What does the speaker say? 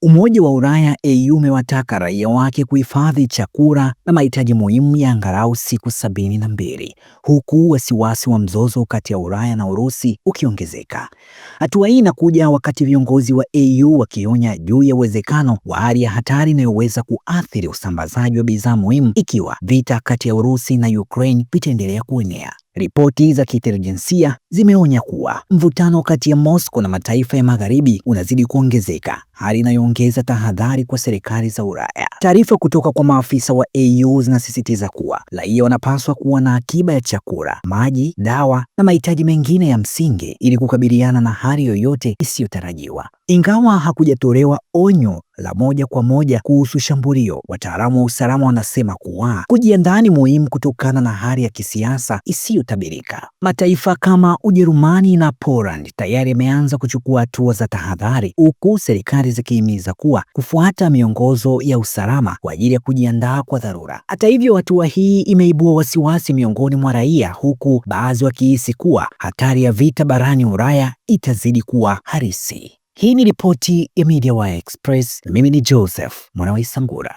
Umoja wa Ulaya EU umewataka raia wake kuhifadhi chakula na mahitaji muhimu ya angalau siku 72, huku wasiwasi wa mzozo kati ya Ulaya na Urusi ukiongezeka. Hatua hii inakuja wakati viongozi wa EU wakionya juu ya uwezekano wa hali ya hatari inayoweza kuathiri usambazaji wa bidhaa muhimu ikiwa vita kati ya Urusi na Ukraine vitaendelea kuenea. Ripoti za kiintelijensia zimeonya kuwa mvutano kati ya Moscow na mataifa ya Magharibi unazidi kuongezeka, hali inayoongeza tahadhari kwa serikali za Ulaya. Taarifa kutoka kwa maafisa wa EU zinasisitiza kuwa raia wanapaswa kuwa na akiba ya chakula, maji, dawa na mahitaji mengine ya msingi ili kukabiliana na hali yoyote isiyotarajiwa. Ingawa hakujatolewa onyo la moja kwa moja kuhusu shambulio, wataalamu wa usalama wanasema kuwa kujiandaa ni muhimu kutokana na hali ya kisiasa isiyotabirika. Mataifa kama Ujerumani na Poland tayari yameanza kuchukua hatua za tahadhari, huku serikali zikihimiza kuwa kufuata miongozo ya usalama kwa ajili ya kujiandaa kwa dharura. Hata hivyo, hatua hii imeibua wasiwasi miongoni mwa raia, huku baadhi wakihisi kuwa hatari ya vita barani Ulaya itazidi kuwa halisi. Hii ni ripoti ya MediaWire Express na mimi ni Joseph Mwanawaisambura.